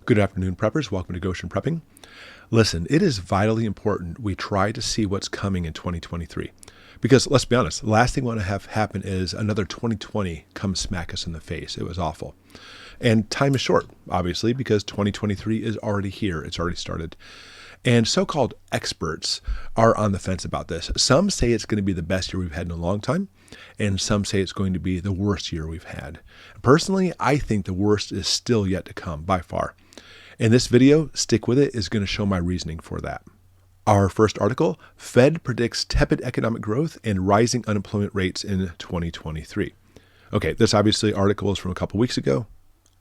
Good afternoon, preppers. Welcome to Goshen Prepping. Listen, it is vitally important we try to see what's coming in 2023. Because let's be honest, the last thing we want to have happen is another 2020 come smack us in the face. It was awful. And time is short, obviously, because 2023 is already here. It's already started. And so-called experts are on the fence about this. Some say it's going to be the best year we've had in a long time, and some say it's going to be the worst year we've had. Personally, I think the worst is still yet to come by far. In this video, stick with it, is going to show my reasoning for that. Our first article, Fed predicts tepid economic growth and rising unemployment rates in 2023. Okay, this obviously article is from a couple weeks ago,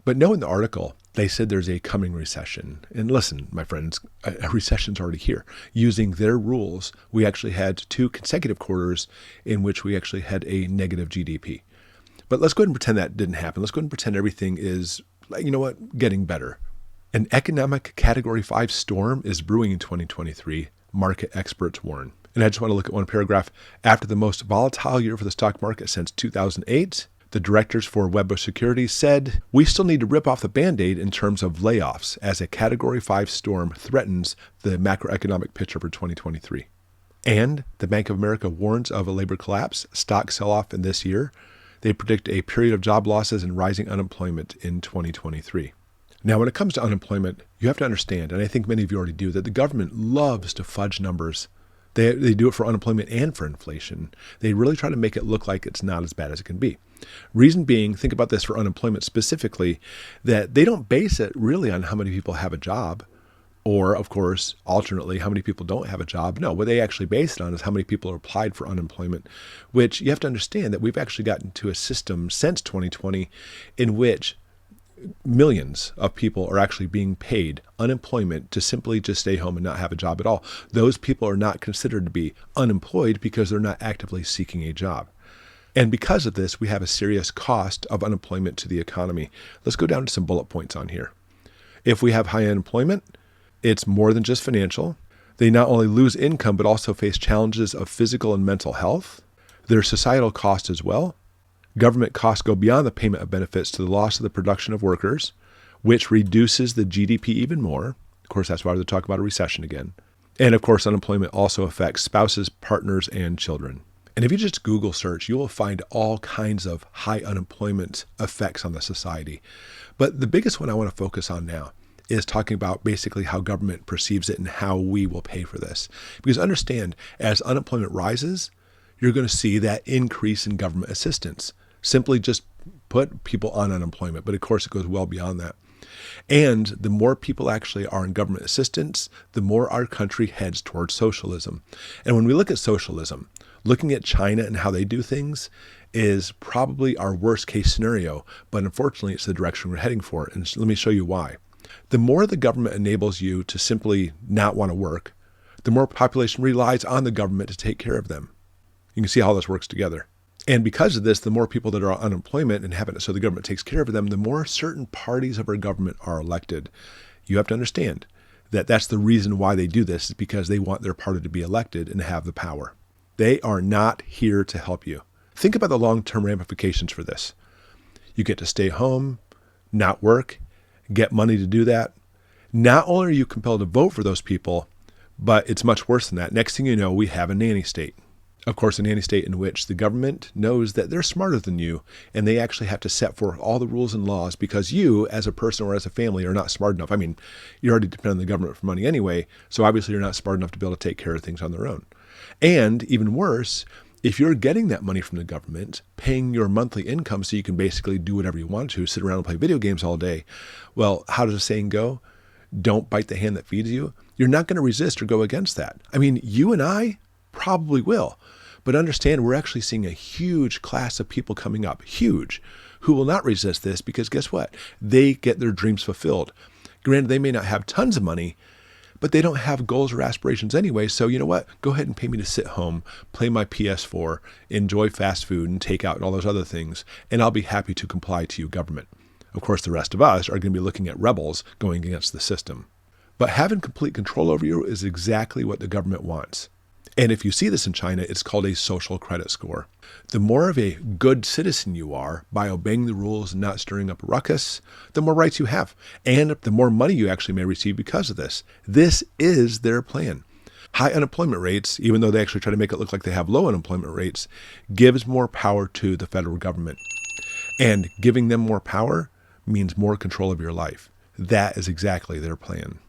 but no, in the article, they said there's a coming recession. And listen, my friends, a recession's already here. Using their rules, we actually had 2 consecutive quarters in which we actually had a negative GDP. But let's go ahead and pretend that didn't happen. Let's go ahead and pretend everything is, getting better. An economic Category 5 storm is brewing in 2023, market experts warn. And I just want to look at one paragraph. After the most volatile year for the stock market since 2008, the directors for Web Security said, "We still need to rip off the Band-Aid in terms of layoffs as a Category 5 storm threatens the macroeconomic picture for 2023. And the Bank of America warns of a labor collapse, stock sell-off in this year. They predict a period of job losses and rising unemployment in 2023. Now, when it comes to unemployment, you have to understand, and I think many of you already do, that the government loves to fudge numbers. They do it for unemployment and for inflation. They really try to make it look like it's not as bad as it can be. Reason being, think about this for unemployment specifically, that they don't base it really on how many people have a job, or, of course, alternately, how many people don't have a job. No, what they actually base it on is how many people are applied for unemployment, which you have to understand that we've actually gotten to a system since 2020 in which millions of people are actually being paid unemployment to simply just stay home and not have a job at all. Those people are not considered to be unemployed because they're not actively seeking a job. And because of this, we have a serious cost of unemployment to the economy. Let's go down to some bullet points on here. If we have high unemployment, it's more than just financial. They not only lose income, but also face challenges of physical and mental health. There's societal cost as well. Government costs go beyond the payment of benefits to the loss of the production of workers, which reduces the GDP even more. Of course, that's why they're talking about a recession again. And of course, unemployment also affects spouses, partners, and children. And if you just Google search, you will find all kinds of high unemployment effects on the society. But the biggest one I want to focus on now is talking about basically how government perceives it and how we will pay for this. Because understand, as unemployment rises, you're going to see that increase in government assistance. Simply just put people on unemployment. But of course, it goes well beyond that. And the more people actually are in government assistance, the more our country heads towards socialism. And when we look at socialism, looking at China and how they do things is probably our worst case scenario. But unfortunately, it's the direction we're heading for. And let me show you why. The more the government enables you to simply not want to work, the more population relies on the government to take care of them. You can see how this works together. And because of this, the more people that are on unemployment and have it so the government takes care of them, the more certain parties of our government are elected. You have to understand that that's the reason why they do this, is because they want their party to be elected and have the power. They are not here to help you. Think about the long-term ramifications for this. You get to stay home, not work, get money to do that. Not only are you compelled to vote for those people, but it's much worse than that. Next thing you know, we have a nanny state. Of course, a nanny state in which the government knows that they're smarter than you, and they actually have to set forth all the rules and laws because you, as a person or as a family, are not smart enough. I mean, you already depend on the government for money anyway, so obviously you're not smart enough to be able to take care of things on their own. And even worse, if you're getting that money from the government, paying your monthly income so you can basically do whatever you want to, sit around and play video games all day, well, how does the saying go? Don't bite the hand that feeds you. You're not going to resist or go against that. I mean, you and I probably will. But understand, we're actually seeing a huge class of people coming up, huge, who will not resist this because guess what? They get their dreams fulfilled. Granted, they may not have tons of money, but they don't have goals or aspirations anyway. So you know what? Go ahead and pay me to sit home, play my PS4, enjoy fast food and takeout and all those other things, and I'll be happy to comply to you, government. Of course, the rest of us are going to be looking at rebels going against the system. But having complete control over you is exactly what the government wants. And if you see this in China, it's called a social credit score. The more of a good citizen you are by obeying the rules and not stirring up a ruckus, the more rights you have, and the more money you actually may receive because of this. This is their plan. High unemployment rates, even though they actually try to make it look like they have low unemployment rates, gives more power to the federal government. And giving them more power means more control of your life. That is exactly their plan.